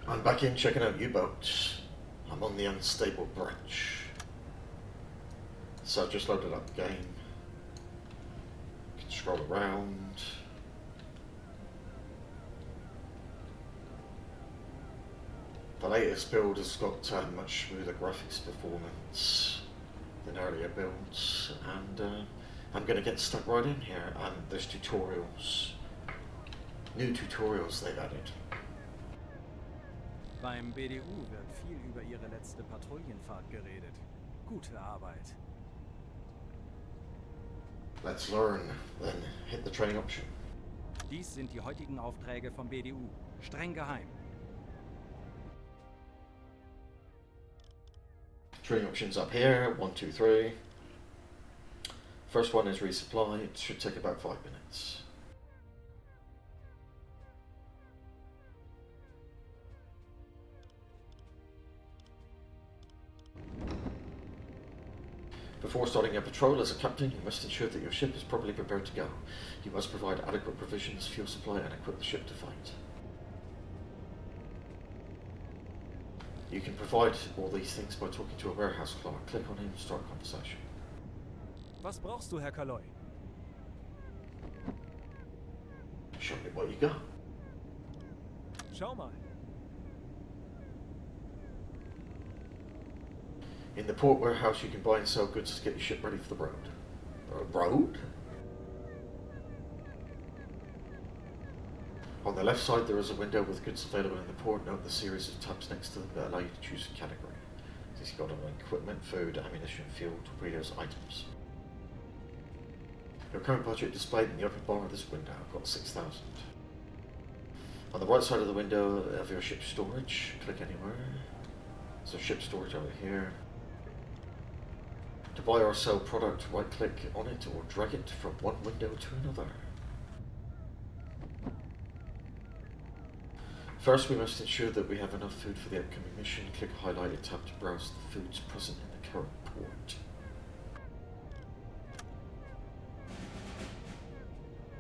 I'm back in checking out U-Boat. I'm on the unstable bridge. So I've just loaded up the game. You can scroll around. The latest build has got much smoother graphics performance than earlier builds, and I'm going to get stuck right in here. And there's tutorials. New tutorials they've added. Beim BDU wird viel über Ihre letzte Patrouillenfahrt geredet. Gute Arbeit. Let's learn, then hit the training option. Dies sind die heutigen Aufträge vom BDU. Streng geheim. Training options up here, 1, 2, 3. First one is resupply. It should take about 5 minutes. Before starting a patrol as a captain, you must ensure that your ship is properly prepared to go. You must provide adequate provisions, fuel supply, and equip the ship to fight. You can provide all these things by talking to a warehouse clerk. Click on him to start a conversation. Was brauchst du, Herr Kaloy? Show me what you got. Schau mal. In the port warehouse, you can buy and sell goods to get your ship ready for the road. Road? On the left side, there is a window with goods available in the port. Note the series of tabs next to them that allow you to choose a category. This has got on equipment, food, ammunition, fuel, torpedoes, items. Your current budget displayed in the upper bar of this window. I've got 6,000. On the right side of the window of your ship storage, click anywhere. So ship storage over here. To buy or sell product, right click on it or drag it from one window to another. First, we must ensure that we have enough food for the upcoming mission. Click a highlighted tab to browse the foods present in the current port.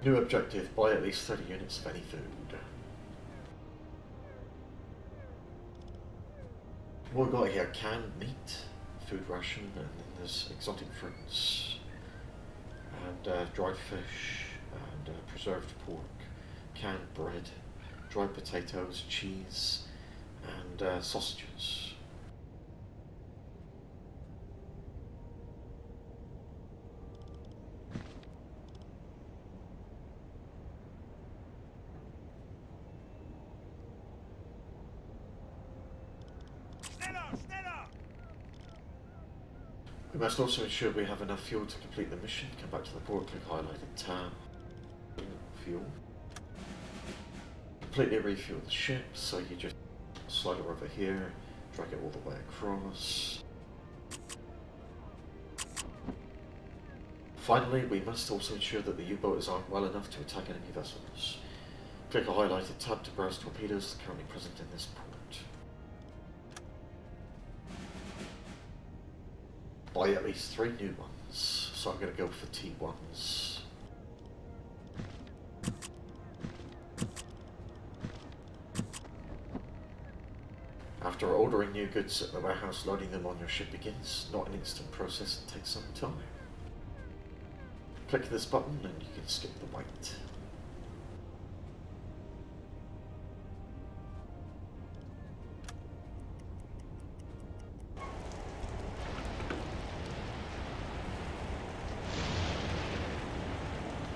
New objective, buy at least 30 units of any food. What we've got here, canned meat, food ration, and then there's exotic fruits, and dried fish, and preserved pork, canned bread, dried potatoes, cheese, and sausages. We must also ensure we have enough fuel to complete the mission. Come back to the port, click highlighted tab, fuel. Completely refuel the ship, so you just slide it over here, drag it all the way across. Finally, we must also ensure that the U-boat is armed well enough to attack enemy vessels. Click a highlighted tab to browse torpedoes currently present in this port. Buy at least 3 new ones, so I'm going to go for T1s. After ordering new goods at the warehouse, loading them on your ship begins. Not an instant process, it takes some time. Click this button and you can skip the wait.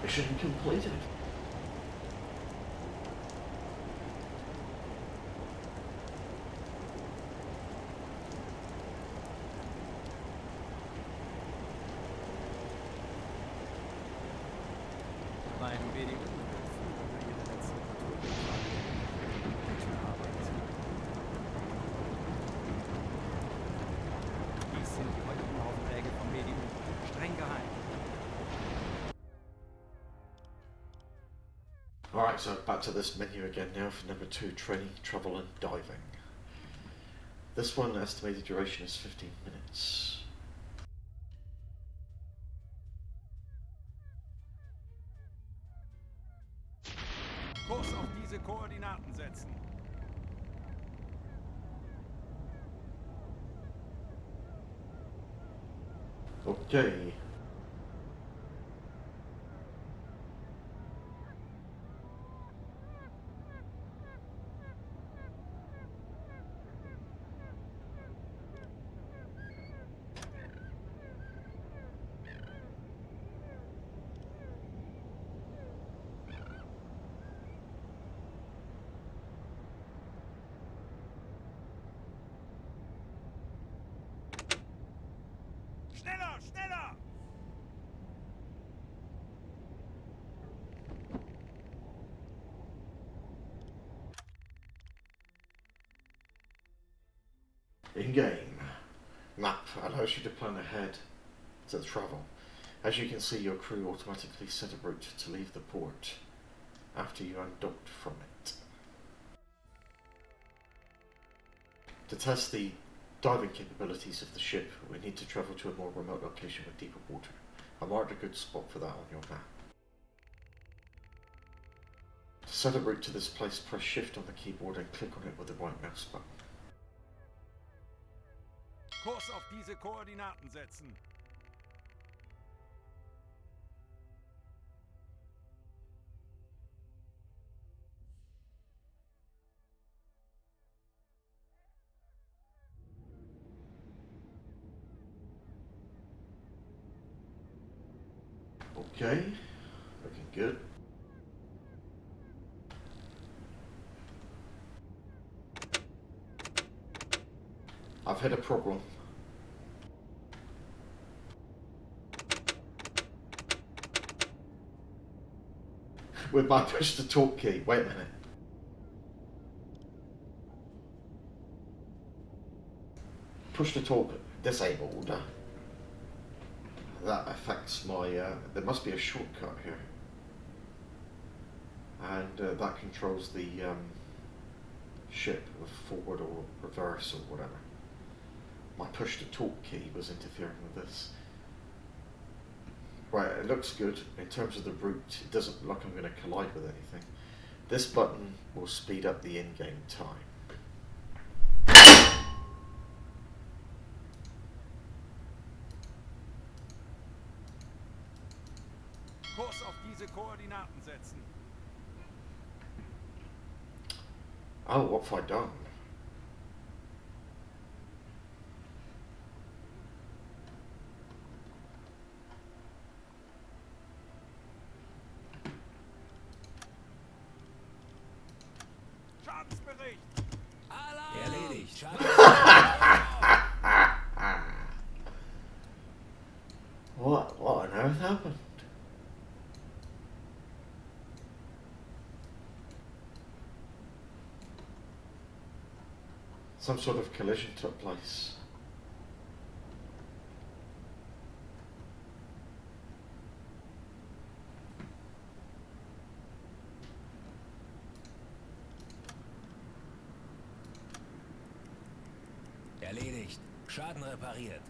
Mission completed. Beim BDU wird viel über Ihre letzte Patrouillenfahrt geredet. Gute Arbeit. Dies sind die heutigen Aufträge vom BDU. Streng geheim. Alright, so back to this menu again now for number 2, training, travel and diving. This one, estimated duration is 15 minutes. Kurs auf diese Koordinaten setzen. Okay. Schneller, schneller! In-game. Map allows you to plan ahead to travel. As you can see, your crew automatically set a route to leave the port after you undocked from it. To test the diving capabilities of the ship, we need to travel to a more remote location with deeper water. I marked a good spot for that on your map. To set a route to this place, press Shift on the keyboard and click on it with the right mouse button. Kurs auf diese Koordinaten setzen. Okay, looking good. I've had a problem. With my push to talk key. Wait a minute. Push to talk disabled. That affects my. There must be a shortcut here. And that controls the ship with forward or reverse or whatever. My push to talk key was interfering with this. Right, it looks good. In terms of the route, it doesn't look like I'm going to collide with anything. This button will speed up the in-game time. Kurs auf diese Koordinaten setzen. Oh, what have I done? Schadensbericht. Alarm! Erledigt. What on earth happened? Some sort of collision took place. Erledigt. Schaden repariert.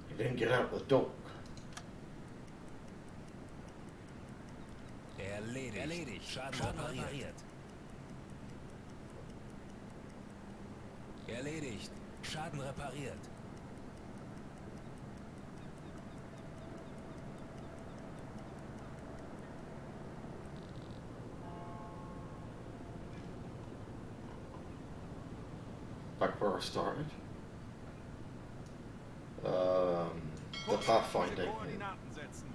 He didn't get out the dock. Erledigt. Erledigt. Schaden repariert. Erledigt. Schaden repariert. Back where I started. The Kurs auf diese pathfinding. Koordinaten setzen.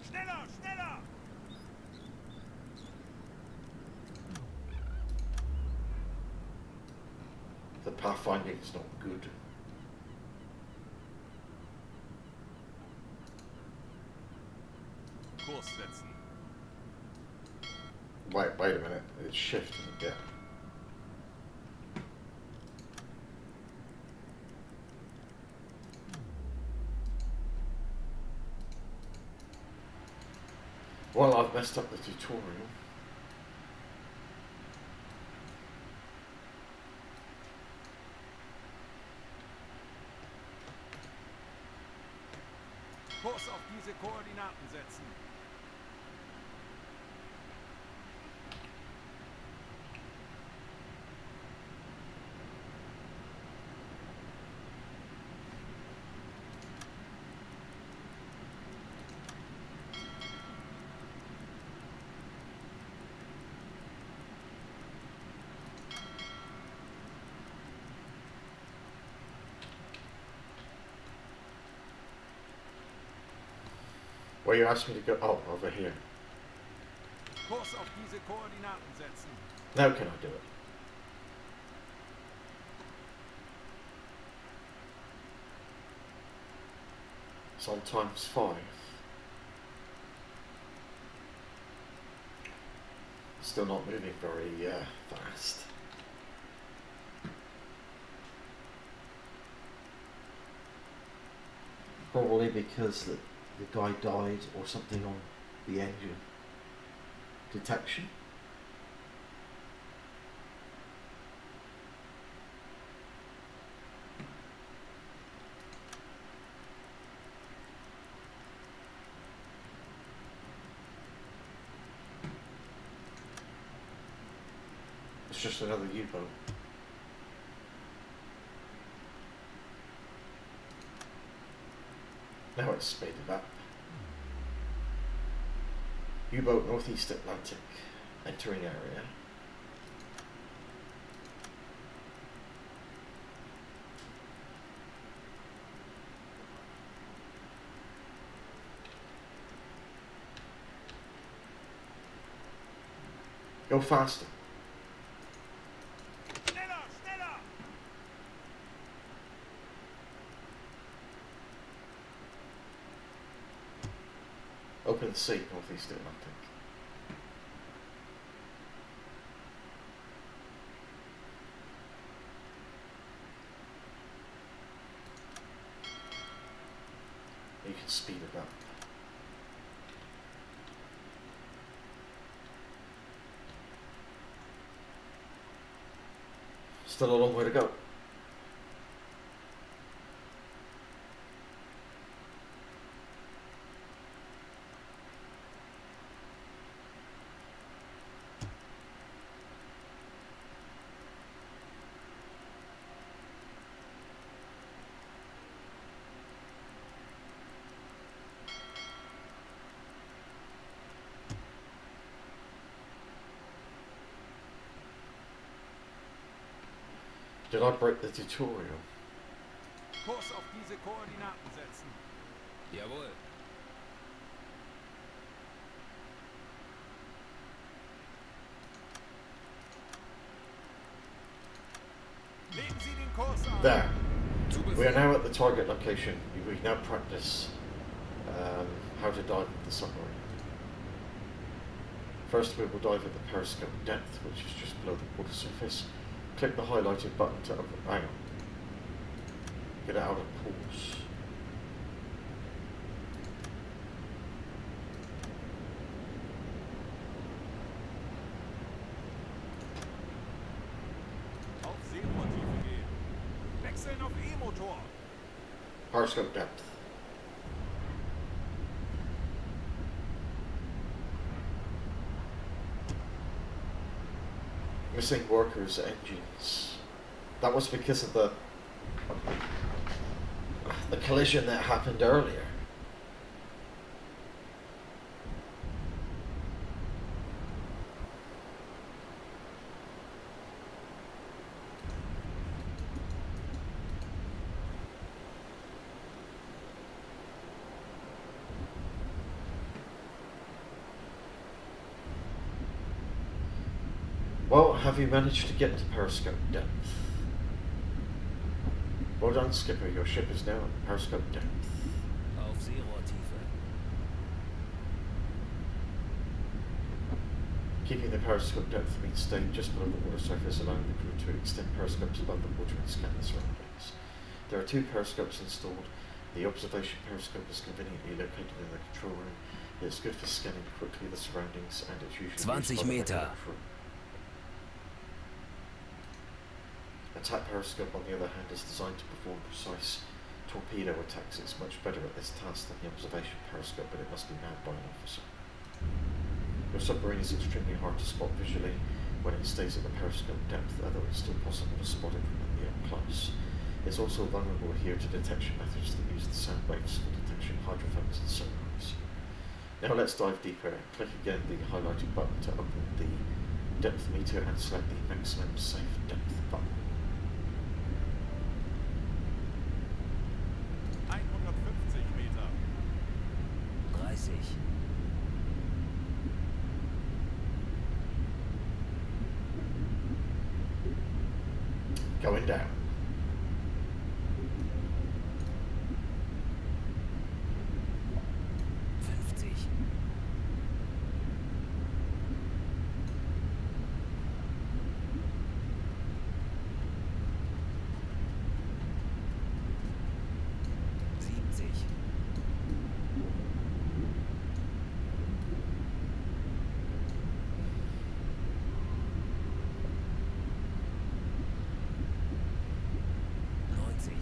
Schneller, schneller! The pathfinding is not good. Kurs setzen. Wait a minute. It's shifting again. Well, I've messed up the tutorial. Kurs auf diese Koordinaten setzen. Where you asked me to go? Oh, over here. Kurs auf diese Koordinaten setzen. Now can I do it? It's on ×5. Still not moving very fast. Probably because the guy died or something on the engine detection. It's just another U-boat. Now it's speeded up. U-boat Northeast Atlantic, entering area. Go faster. Schneller, schneller! Open sea, Northeast Atlantic. You can speed it up. Still a long way to go. Did I break the tutorial? Kurs auf diese Koordinaten setzen. Jawohl. Legen Sie den Kurs an. There. Zu We are Befehl. now at the target location. We now practice how to dive with the submarine. First we will dive at the periscope depth, which is just below the water surface. Click the highlighted button to open. Hang on. Get it out of pause. Auf Seerohrtiefe gehen. Wechseln auf E-Motor. Periscope depth. Missing workers' engines. That was because of the collision that happened earlier. Well, have you managed to get to periscope depth? Well done, Skipper. Your ship is now at periscope depth. Auf Seerohrtiefe. Keeping the periscope depth means staying just below the water surface, allowing the crew to extend periscopes above the water and scan the surroundings. There are 2 periscopes installed. The observation periscope is conveniently located in the control room. It's good for scanning quickly the surroundings, and it's usually 20 used by the Meter. regular crew. A TAC periscope, on the other hand, is designed to perform precise torpedo attacks. It's much better at this task than the observation periscope, but it must be manned by an officer. Your submarine is extremely hard to spot visually when it stays at the periscope depth, although it's still possible to spot it from the up close. It's also vulnerable here to detection methods that use the sound waves for detection hydrophones and sonars. Now let's dive deeper. Click again the highlighted button to open the depth meter and select the maximum safe depth button. 150 Meter. 30. Going down. 50. 70. 90.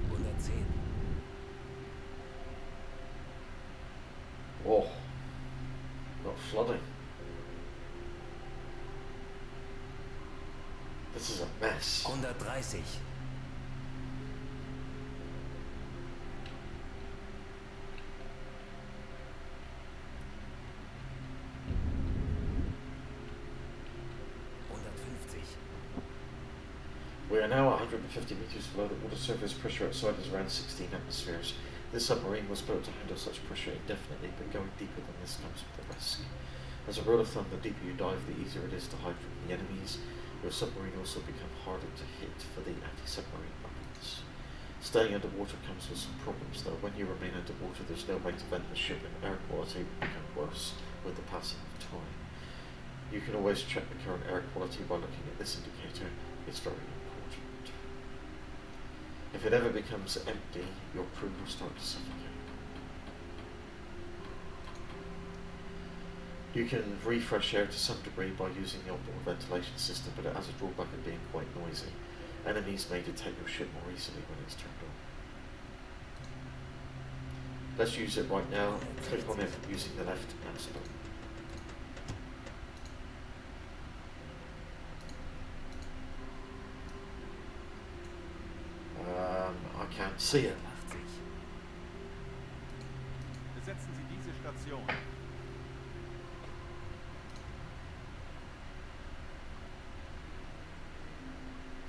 110. Oh, got flooding. This is a mess. 130. 150. We are now 150 meters below the water surface. Pressure outside is around 16 atmospheres. This submarine was built to handle such pressure indefinitely, but going deeper than this comes with a risk. As a rule of thumb, the deeper you dive, the easier it is to hide from the enemies. Your submarine also becomes harder to hit for the anti-submarine weapons. Staying underwater comes with some problems, though. When you remain underwater, there's no way to vent the ship, and air quality will become worse with the passing of time. You can always check the current air quality by looking at this indicator. It's very important. If it ever becomes empty, your crew will start to suffocate. You can refresh air to some degree by using the onboard ventilation system, but it has a drawback of being quite noisy. Enemies may detect your ship more easily when it's turned on. Let's use it right now. Click on it using the left mouse button. I can't see it. 80. Besetzen Sie diese Station.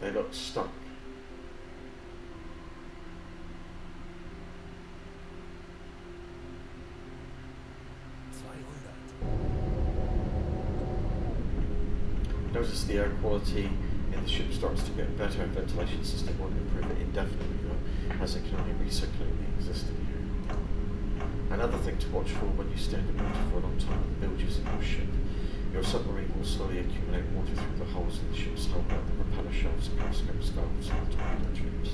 They look stuck. Notice the air quality in the ship starts to get better. Ventilation system won't improve it indefinitely though, as it can only recirculate the existing air. Another thing to watch for when you stay underwater for a long time and build using your ship. Your submarine will slowly accumulate water through the holes in the ship's hull, like the propeller shelves, periscope valves, and torpedo tubes.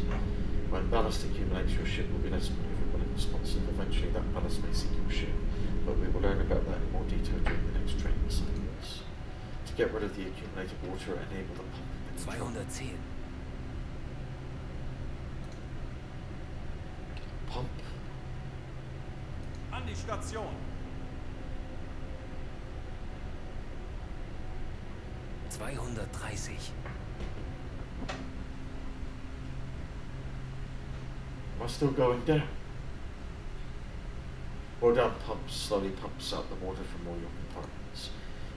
When ballast accumulates, your ship will be less maneuverable and responsive. Eventually that ballast may sink your ship, but we will learn about that in more detail during the next training assignments. To get rid of the accumulated water, enable the pump in the control. 210. Pump. An die Station. 230. Am I still going down? Well done, pumps slowly pumps out the water from all your compartments.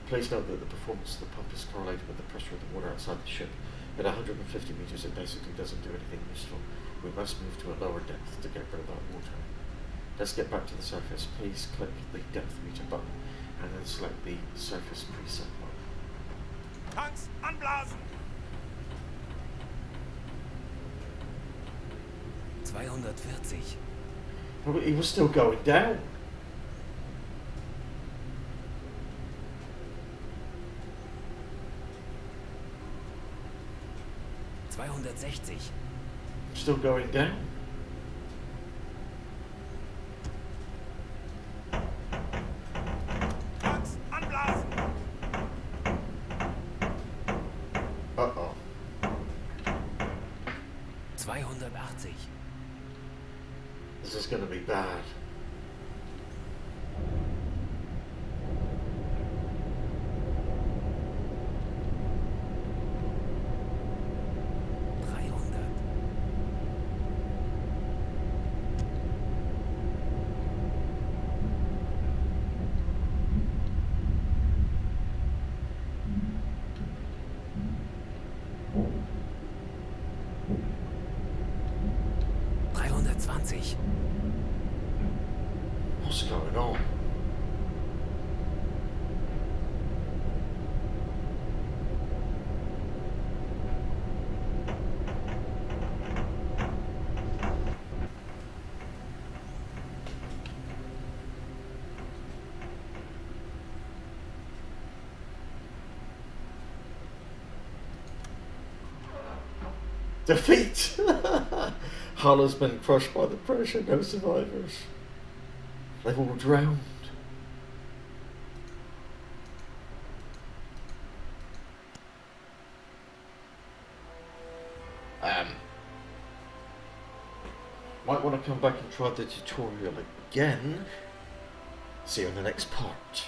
Please note that the performance of the pump is correlated with the pressure of the water outside the ship. At 150 meters it basically doesn't do anything useful. We must move to a lower depth to get rid of that water. Let's get back to the surface. Please click the depth meter button and then select the surface preset button. Tanks anblasen. 240. Oh, he was still going down. 260. Still going down. Max, anblasen! Uh-oh. 280. This is going to be bad. What's going on? Defeat! Hull has been crushed by the pressure, no survivors. They've all drowned. Might want to come back and try the tutorial again. See you in the next part.